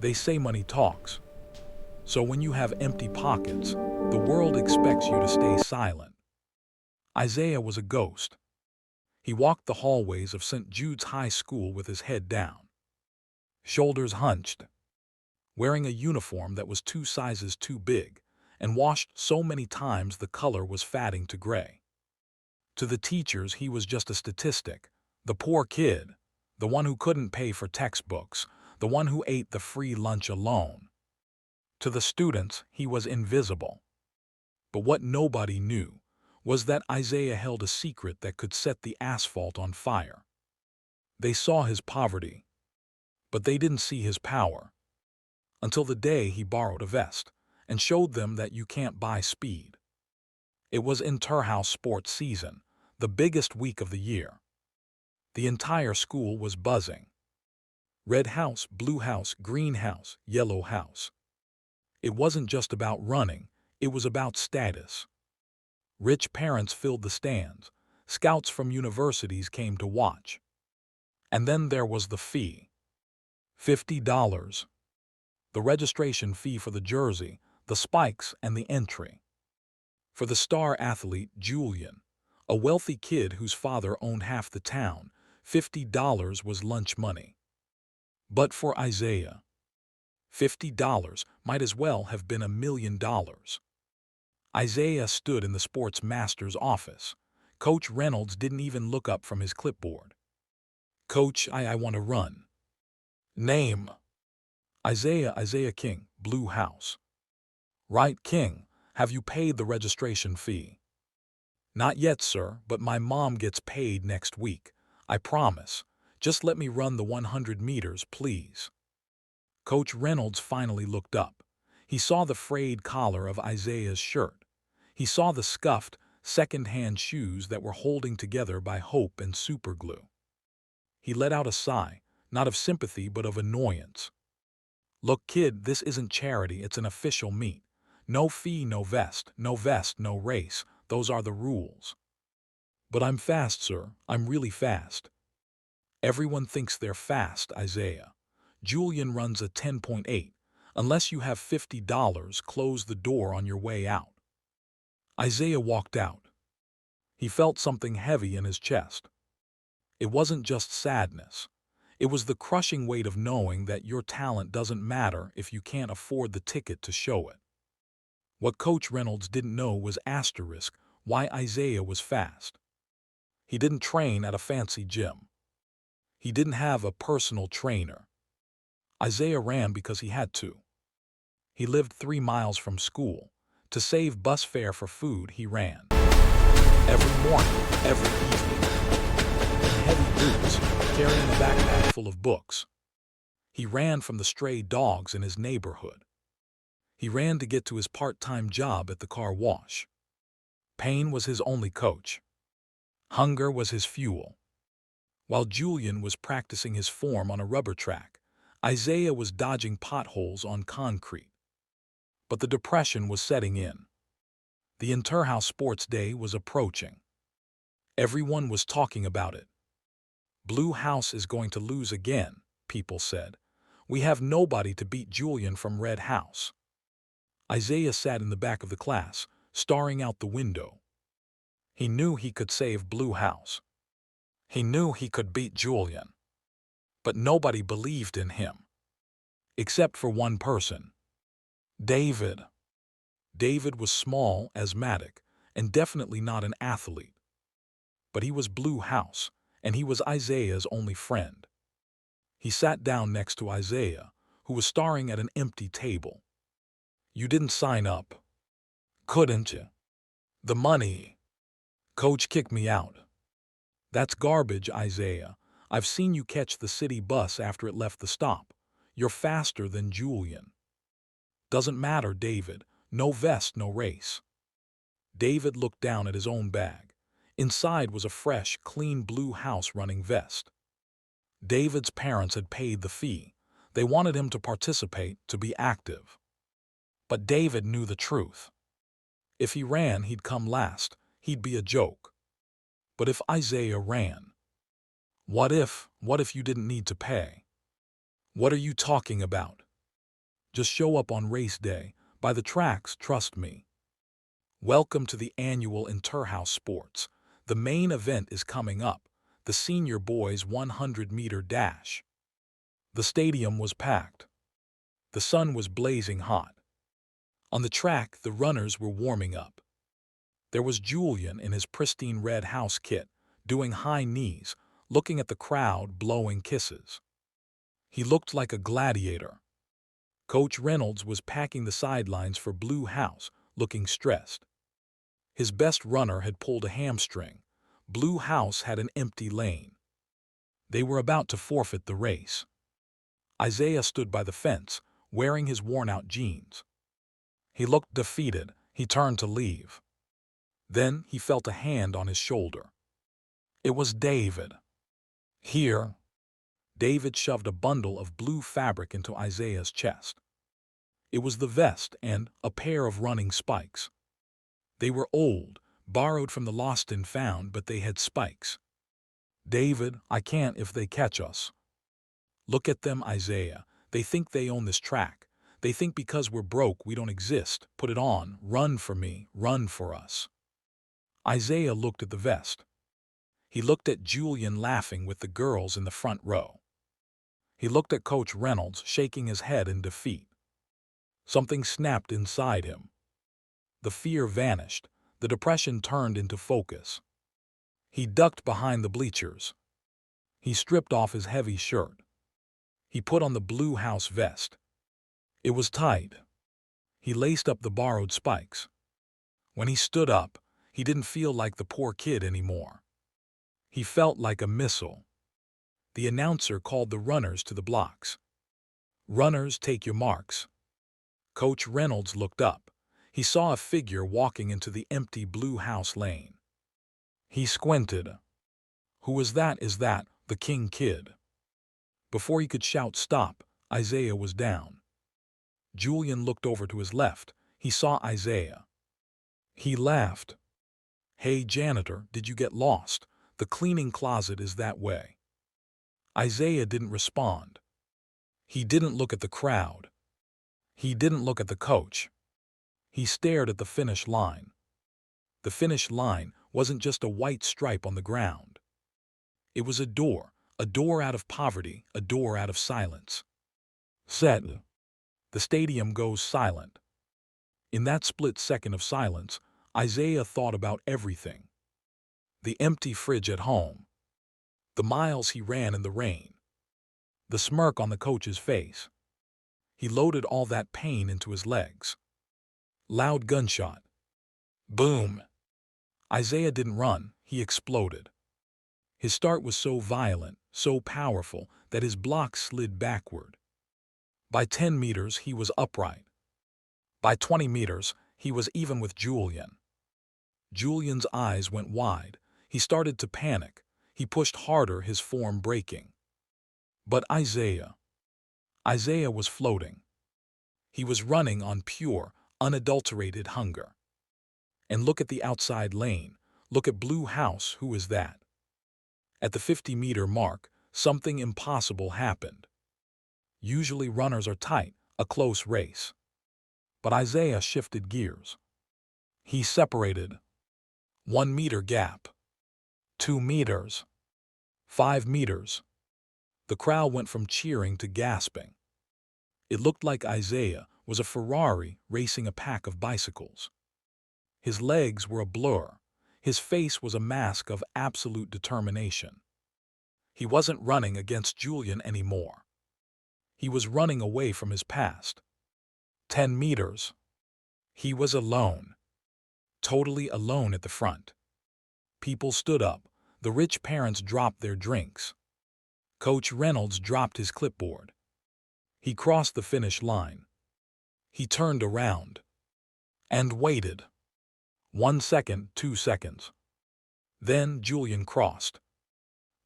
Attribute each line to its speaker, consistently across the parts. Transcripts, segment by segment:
Speaker 1: They say money talks. So when you have empty pockets, the world expects you to stay silent. Isaiah was a ghost. He walked the hallways of St. Jude's High School with his head down, shoulders hunched, wearing a uniform that was 2 sizes too big and washed so many times the color was fading to gray. To the teachers, he was just a statistic, the poor kid, the one who couldn't pay for textbooks, the one who ate the free lunch alone. To the students, he was invisible. But what nobody knew was that Isaiah held a secret that could set the asphalt on fire. They saw his poverty, but they didn't see his power, until the day he borrowed a vest and showed them that you can't buy speed. It was inter-house sports season, the biggest week of the year. The entire school was buzzing. Red house, blue house, green house, yellow house. It wasn't just about running, it was about status. Rich parents filled the stands. Scouts from universities came to watch. And then there was the fee. $50. The registration fee for the jersey, the spikes, and the entry. For the star athlete, Julian, a wealthy kid whose father owned half the town, $50 was lunch money. But for Isaiah, $50 might as well have been $1 million. Isaiah stood in the sports master's office. Coach Reynolds didn't even look up from his clipboard. Coach, I want to run. Name. Isaiah King, Blue House. Right, King. Have you paid the registration fee? Not yet, sir, but my mom gets paid next week. I promise. Just let me run the 100 meters, please. Coach Reynolds finally looked up. He saw the frayed collar of Isaiah's shirt. He saw the scuffed, second-hand shoes that were holding together by hope and superglue. He let out a sigh, not of sympathy but of annoyance. Look, kid, this isn't charity, it's an official meet. No fee, no vest, no race. Those are the rules. But I'm fast, sir. I'm really fast. Everyone thinks they're fast, Isaiah. Julian runs a 10.8. Unless you have $50, close the door on your way out. Isaiah walked out. He felt something heavy in his chest. It wasn't just sadness. It was the crushing weight of knowing that your talent doesn't matter if you can't afford the ticket to show it. What Coach Reynolds didn't know was asterisk why Isaiah was fast. He didn't train at a fancy gym. He didn't have a personal trainer. Isaiah ran because he had to. He lived 3 miles from school. To save bus fare for food, he ran. Every morning, every evening. In heavy boots, carrying a backpack full of books. He ran from the stray dogs in his neighborhood. He ran to get to his part-time job at the car wash. Pain was his only coach. Hunger was his fuel. While Julian was practicing his form on a rubber track, Isaiah was dodging potholes on concrete. But the depression was setting in. The inter-house sports day was approaching. Everyone was talking about it. Blue House is going to lose again, people said. We have nobody to beat Julian from Red House. Isaiah sat in the back of the class, staring out the window. He knew he could save Blue House. He knew he could beat Julian. But nobody believed in him. Except for one person. David. David was small, asthmatic, and definitely not an athlete. But he was Blue House, and he was Isaiah's only friend. He sat down next to Isaiah, who was staring at an empty table. You didn't sign up. Couldn't you? The money. Coach kicked me out. That's garbage, Isaiah. I've seen you catch the city bus after it left the stop. You're faster than Julian. Doesn't matter, David. No vest, no race. David looked down at his own bag. Inside was a fresh, clean Blue House running vest. David's parents had paid the fee. They wanted him to participate, to be active. But David knew the truth. If he ran, he'd come last. He'd be a joke. But if Isaiah ran, what if you didn't need to pay? What are you talking about? Just show up on race day. By the tracks, trust me. Welcome to the annual Interhouse Sports. The main event is coming up, the senior boys 100-meter dash. The stadium was packed. The sun was blazing hot. On the track, the runners were warming up. There was Julian in his pristine red house kit, doing high knees, looking at the crowd, blowing kisses. He looked like a gladiator. Coach Reynolds was packing the sidelines for Blue House, looking stressed. His best runner had pulled a hamstring. Blue House had an empty lane. They were about to forfeit the race. Isaiah stood by the fence, wearing his worn-out jeans. He looked defeated. He turned to leave. Then he felt a hand on his shoulder. It was David. Here. David shoved a bundle of blue fabric into Isaiah's chest. It was the vest and a pair of running spikes. They were old, borrowed from the lost and found, but they had spikes. David, I can't if they catch us. Look at them, Isaiah. They think they own this track. They think because we're broke we don't exist. Put it on. Run for me. Run for us. Isaiah looked at the vest. He looked at Julian laughing with the girls in the front row. He looked at Coach Reynolds shaking his head in defeat. Something snapped inside him. The fear vanished. The depression turned into focus. He ducked behind the bleachers. He stripped off his heavy shirt. He put on the Blue House vest. It was tight. He laced up the borrowed spikes. When he stood up, he didn't feel like the poor kid anymore. He felt like a missile. The announcer called the runners to the blocks. Runners, take your marks. Coach Reynolds looked up. He saw a figure walking into the empty Blue House lane. He squinted. Who is that? Is that the King kid? Before he could shout stop, Isaiah was down. Julian looked over to his left. He saw Isaiah. He laughed. Hey, janitor, did you get lost? The cleaning closet is that way. Isaiah didn't respond. He didn't look at the crowd. He didn't look at the coach. He stared at the finish line. The finish line wasn't just a white stripe on the ground. It was a door out of poverty, a door out of silence. Set. The stadium goes silent. In that split second of silence, Isaiah thought about everything. The empty fridge at home. The miles he ran in the rain. The smirk on the coach's face. He loaded all that pain into his legs. Loud gunshot. Boom. Isaiah didn't run, he exploded. His start was so violent, so powerful, that his block slid backward. By 10 meters, he was upright. By 20 meters, he was even with Julian. Julian's eyes went wide. He started to panic. He pushed harder, his form breaking. But Isaiah was floating. He was running on pure, unadulterated hunger. And look at the outside lane. Look at Blue House. Who is that? At the 50-meter mark, something impossible happened. Usually runners are tight, a close race. But Isaiah shifted gears. He separated. 1 meter gap. 2 meters. 5 meters. The crowd went from cheering to gasping. It looked like Isaiah was a Ferrari racing a pack of bicycles. His legs were a blur. His face was a mask of absolute determination. He wasn't running against Julian anymore. He was running away from his past. 10 meters. He was alone. Totally alone at the front. People stood up. The rich parents dropped their drinks. Coach Reynolds dropped his clipboard. He crossed the finish line. He turned around. And waited. 1 second, 2 seconds. Then Julian crossed.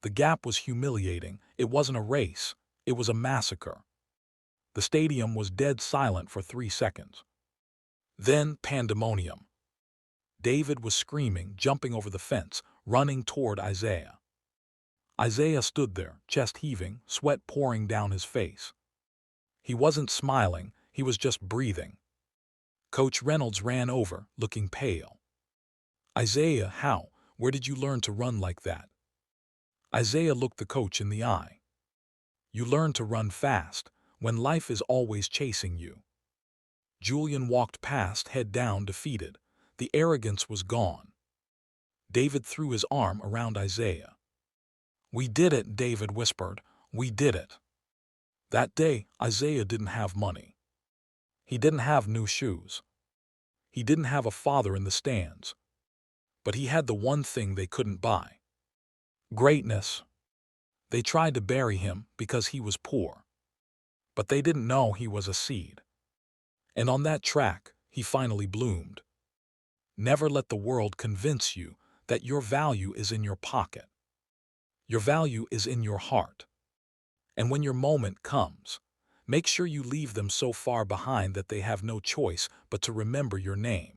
Speaker 1: The gap was humiliating. It wasn't a race. It was a massacre. The stadium was dead silent for 3 seconds. Then pandemonium. David was screaming, jumping over the fence, running toward Isaiah. Isaiah stood there, chest heaving, sweat pouring down his face. He wasn't smiling. He was just breathing. Coach Reynolds ran over, looking pale. Isaiah, how? Where did you learn to run like that? Isaiah looked the coach in the eye. You learn to run fast, when life is always chasing you. Julian walked past, head down, defeated. The arrogance was gone. David threw his arm around Isaiah. We did it, David whispered. We did it. That day, Isaiah didn't have money. He didn't have new shoes. He didn't have a father in the stands. But he had the one thing they couldn't buy: greatness. They tried to bury him because he was poor. But they didn't know he was a seed. And on that track, he finally bloomed. Never let the world convince you that your value is in your pocket. Your value is in your heart. And when your moment comes, make sure you leave them so far behind that they have no choice but to remember your name.